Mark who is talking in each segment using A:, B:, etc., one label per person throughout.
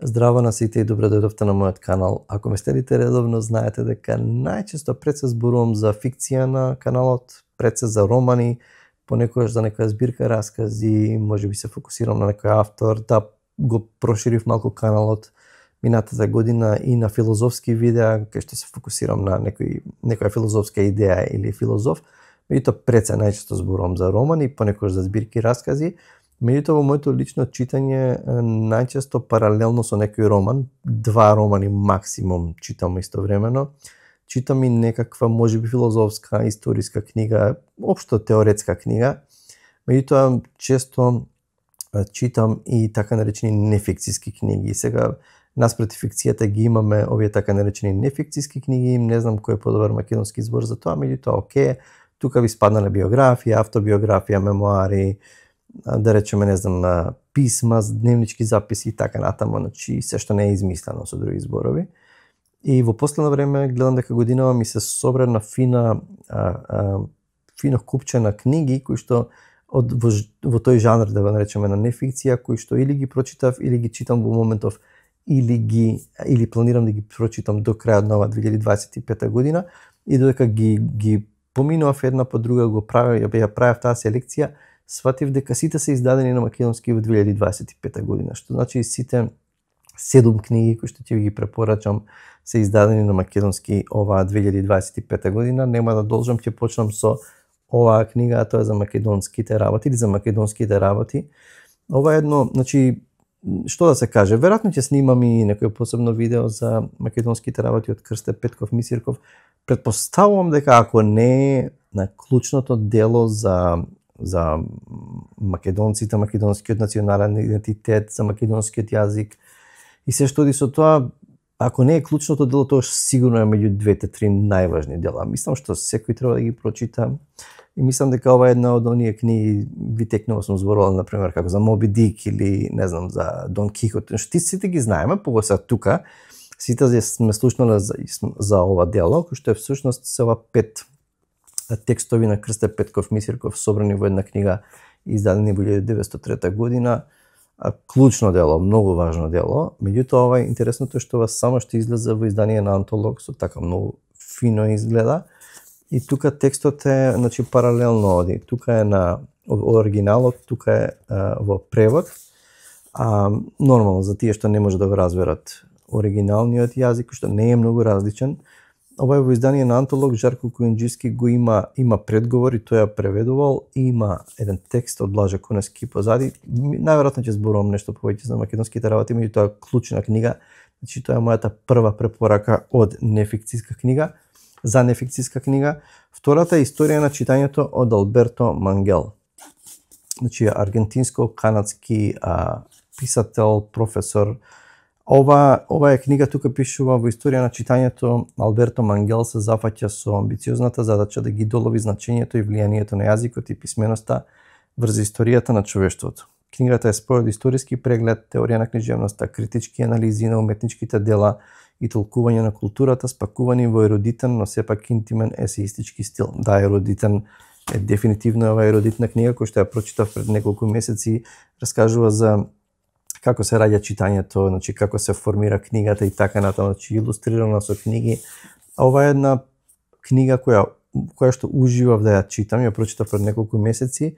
A: Здраво на сите и добро дојдовте на мојот канал. Ако ме следите редовно, знаете дека најчесто пред се зборувам за фикција на каналот, пред се за романи, понекогаш за некоја збирка раскази, можеби се фокусирам на некој автор, да го проширив малку каналот минатата година и на филозофски видеа, кај што се фокусирам на некоја филозофска идеја или филозоф. Меѓутоа пред се најчесто зборувам за романи, понекогаш за збирки раскази. Меѓутоа во моето лично читање најчесто паралелно со некој роман, 2 романи максимум читам истовремено. Читам и некаква можеби филозофска, историска книга, општо теоретска книга. Меѓутоа често читам и така наречени нефикциски книги. Сега наспроти фикцијата ги имаме овие така наречени нефикциски книги, не знам кој е подобар македонски збор за тоа, меѓутоа окей, тука ви спаднале биографија, автобиографија, мемуари, да речеме, не знам, писма, дневнички записи и така натаму, значи се што не е измислено со други зборови. И во последно време гледам дека годинава ми се собрана фино купче на книги кои што во тој жанр, да го наречеме, на нефикција, кои што или ги прочитав или ги читам во моментов, или планирам да ги прочитам до крајот на оваа 2025 година, и додека ги поминував една по друга, ја правев таа селекција, сватив дека сите се издадени на македонски во 2025 година, што значи сите 7 книги кои што ќе ги препорачам се издадени на македонски оваа 2025 година. Нема да должам, ќе почнам со оваа книга, а тоа е за македонските работи или за македонските работи. Ова е едно, значи, што да се каже, веројатно ќе снимам и некој посебно видео за македонските работи од Крсте Петков Мисирков. Предпоставувам дека ако не е на клучното дело за македонците, македонскиот национален идентитет, за македонскиот јазик и се што оди со тоа, ако не е клучното дело, тоа сигурно е меѓу 2-3 најважни дела. Мислам што секој треба да ги прочита и мислам дека ова е една од оние книги, витекнува сум зборувал, например, како за Моби Дик или, не знам, за Дон Кихот, што сите ги знаеме, погоса тука, сите сме слушнале за ова дело, кој што е всушност се ова 5 текстови на Крсте Петков Мисирков собрани во една книга издадени во 1903 година. Клучно дело, многу важно дело. Меѓутоа, ова интересното е што ова само што излезе во издание на Антолог, со така многу фино изгледа. И тука текстот е, значи, паралелно оди. Тука е на оригиналот, тука е во превод. Нормално за тие што не може да го разберат оригиналниот јазик, што не е многу различен. Ова е во издание на Антолог, Жарко Којунџиски го има предговор и тој ја преведувал, и има еден текст од Блаже Конески позади. Најверојатно ќе зборувам нешто повеќе за македонските работи, меѓутоа клучна книга, значи тоа е мојата прва препорака од нефикциска книга, за нефикциска книга. Втората е Историја на читањето од Алберто Мангел. Значи аргентинско-канадски писател, професор. Ова е книга, тука пишува во Историја на читањето, Алберто Мангел се зафаќа со амбициозната задача да ги долови значењето и влијанието на јазикот и писменоста врз историјата на човештвото. Книгата е спој од историски преглед, теорија на книжевноста, критички анализи на уметничките дела и толкување на културата, спакувани во ерудитен, но сепак интимен есеистички стил. Да, ерудитен е дефинитивно ова ерудитна книга која што ја прочитав пред неколку месеци, раскажува за како се раѓа читањето, значи како се формира книгата и така натаму, значи илустрирана со книги. Ова е една книга која што уживав да ја читам, ја прочитав пред неколку месеци.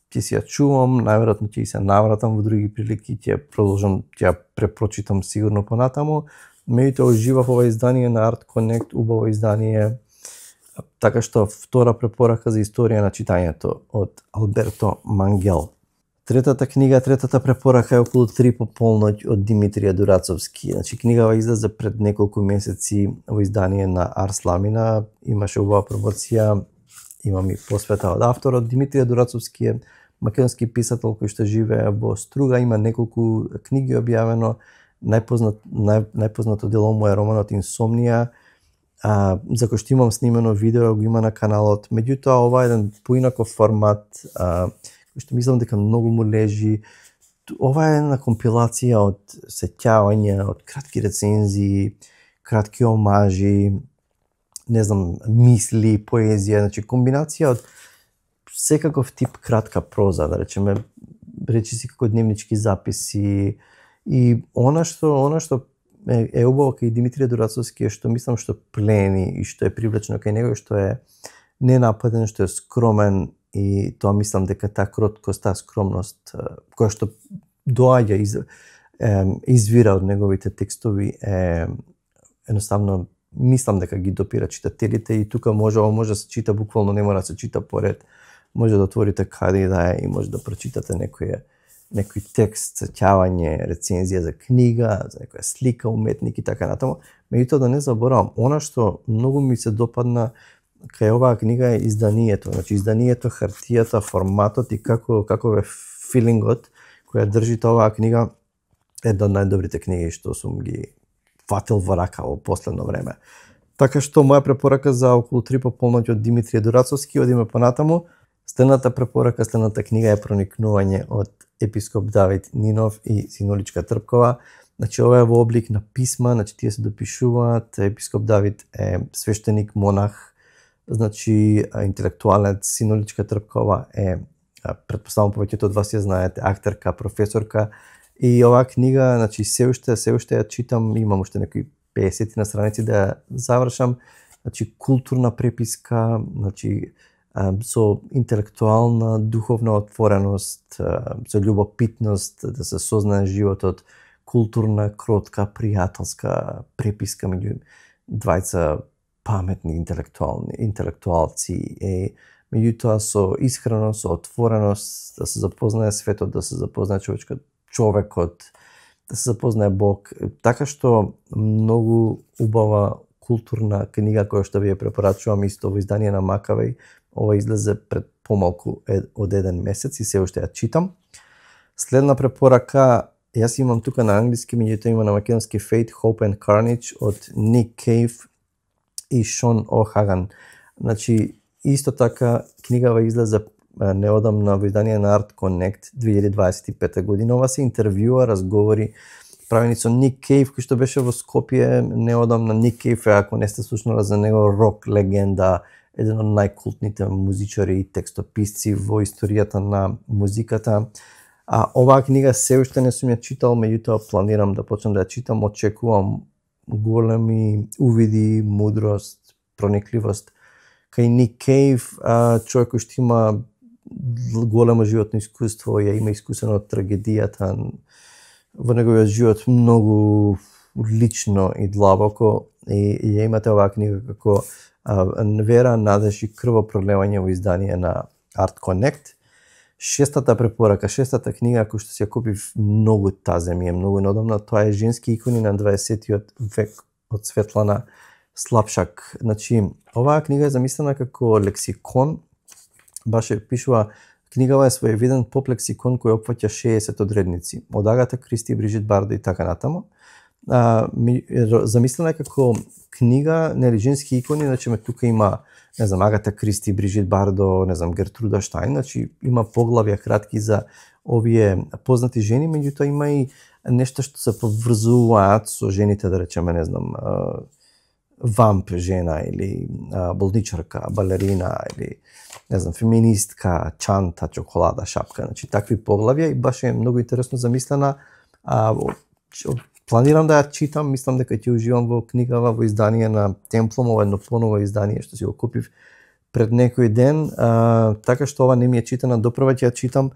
A: Ќе си ја чувам, најверојатно ќе се навратам во други прилики, ќе продолжам, ќе ја препрочитам сигурно понатаму. Меѓутоа уживав ова издание на Art Connect, убаво издание. Така што втора препорака за Историја на читањето од Алберто Мангел. Третата книга, третата препорака е околу 3 по полноќ од Димитрија Дурацовски. Значи книгава излезе пред неколку месеци во издание на Арс Ламина, имаше убава промоција, имам и посвета од авторот. Димитрија Дурацовски е македонски писател кој што живее во Струга, има неколку книги објавено. Најпознато дело му е романот Инсомнија, за кој што имам снимено видео, го има на каналот. Меѓутоа, ова е еден поинаков формат, кој што мислам дека многу му лежи. Ова е една компилација од сеќавања, од кратки рецензии, кратки омажи, не знам, мисли, поезија, значи комбинација од секаков тип кратка проза, да речеме, речиси како дневнички записи И она што е убаво кај Димитрije Дурацовски е што мислам што плени и што е привлечно кај него, што е ненападен, што е скромен, и тоа мислам дека таа кроткост, таа скромност која што доаѓа извира од неговите текстови едноставно мислам дека ги допира читателите, и тука може да се чита буквално, не мора да се чита поред. Може да отворите каде и да е и може да прочитате некој текст, сеќавање, рецензија за книга, за некоја слика, уметник и така натаму. Меѓутоа да не заборавам, она што многу ми се допадна кај оваа книга е изданието. Значи изданието, хартијата, форматот и како е филингот која држите оваа книга е една од најдобрите книги што сум ги фатил во рака во последно време. Така што моја препорака за околу 3 пополноќи од Димитрije Дурацовски, одиме понатаму. Следната препорака, следната книга е Проникнување од епископ Давид Нинов и Синоличка Трпкова. Значи ова е во облик на писма, значи тие се допишуваат. Епископ Давид е свештеник, монах, значи интелектуалец. Синоличка Трпкова е, претпоставам повеќето од вас ја знаете, актерка, професорка. И оваа книга, значи се уште ја читам, имам уште некои 50 на страници да ја завршам. Значи културна преписка, значи со интелектуална, духовна отвореност, со љубопитност да се сознае животот, културна, кротка, пријателска преписка меѓу двајца паметни интелектуалци, меѓутоа со искреност, со отвореност, да се запознае светот, да се запознае човекот, да се запознае Бог. Така што многу убава културна книга која што ви ја препорачувам, исто во издание на Макавеј. Ова излезе пред помалку од еден месец и се уште ја читам. Следна препорака, јас имам тука на англиски, меѓутоа има на македонски Fate, Hope and Carnage од Ник Кейв и Шон О'Хаган. Значи, исто така книгава излезе неодамна во издание на Art Connect 2025 година. Ова се интервјуа, разговори правени со Ник Кейв, кој што беше во Скопје неодамна. Ник Кейв е, ако не сте слушнали за него, рок легенда, еден од најкултните музичари и текстописци во историјата на музиката. Оваа книга се уште не сум ја читал, меѓутоа планирам да почнам да ја читам. Очекувам големи увиди, мудрост, проникливост. Кај Ник Кейв, човек кој што има големо животно искуство, ја има искусено од трагедијата во неговиот живот многу лично и длабоко, и ја имате оваа книга како Вера, надеж и крвопролевање во издание на Art Connect. Шестата препорака, шестата книга која што си ја купив многу таза ми е, многу неодамна, тоа е Женски икони на 20-тиот век од Светлана Слапшак. Значи, оваа книга е замислена како лексикон, баш е пишува, книгава е своевиден поп-лексикон кој опфаќа 60 одредници, од Агата Кристи, Брижит Бардо и така натаму. Замислена е како книга, нели, женски икони, значи тука има, не знам, Агата Кристи, Брижит Бардо, не знам, Гертруда Штајн, значи има поглавја кратки за овие познати жени, меѓутоа има и нешто што се поврзуваат со жените, да речеме, не знам, вамп жена или болничарка, балерина или не знам, феминистка, чанта, чоколада, шапка, значи такви поглавја, и баш е многу интересно замислена. Планирам да ја читам, мислам дека ќе уживам во книгава, во издание на Темплум, ова едно поново издание што си го купив пред некој ден, така што ова не ми е читана, допрва ќе ја читам.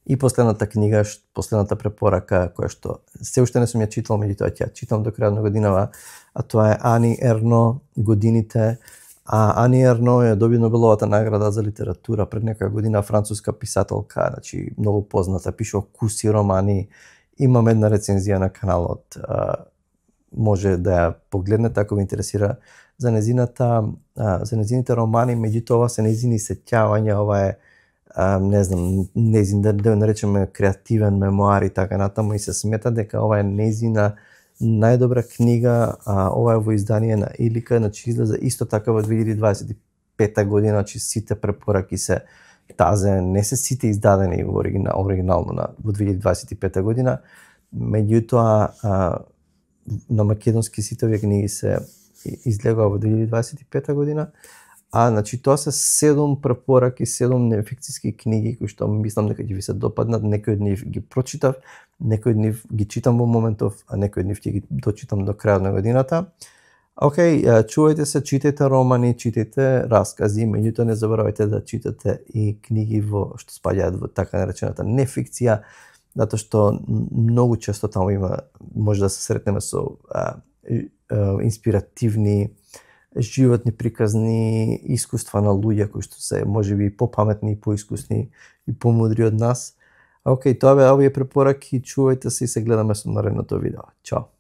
A: И последната книга, последната препорака, која што се уште не сум ја читал, меѓутоа ќе ја читам до крајот на годинава, а тоа е Ани Ерно, Годините. Ани Ерно е доби Нобеловата награда за литература пред некоја година, француска писателка, значи многу позната, пишува куси романи. Имам една рецензија на каналот, може да ја погледнете ако ви интересира за незините романи, меѓутоа ова се незини сеќавања, ова е не знам, незин да наречеме креативен мемоар и така натаму, и се смета дека ова е незина најдобра книга, ова е во издание на Илика, значи излезе исто така во 2025 година, значи сите препораки се тазе, не се сите издадени во оригинално во 2025 година, меѓутоа на македонски сите овие книги се излегува во 2025 година, Значи тоа се 7 препораки, 7 нефикциски книги кои што мислам дека ќе ви се допаднат. Некои од нив ги прочитав, некои од нив ги читам во моментов, а некои од нив ќе ги дочитам до крајот на годината. Океј, чувајте се, читајте романи, читајте раскази, меѓутоа не заборавајте да читате и книги што спаѓаат во така наречената нефикција, затоа што многу често таму може да се сретнеме со инспиративни животни приказни искуства на луѓе кои што се можеби попаметни и поискусни и помудри од нас. Океј, тоа беа овие препораки, чувајте се и се гледаме со наредното видео. Чао!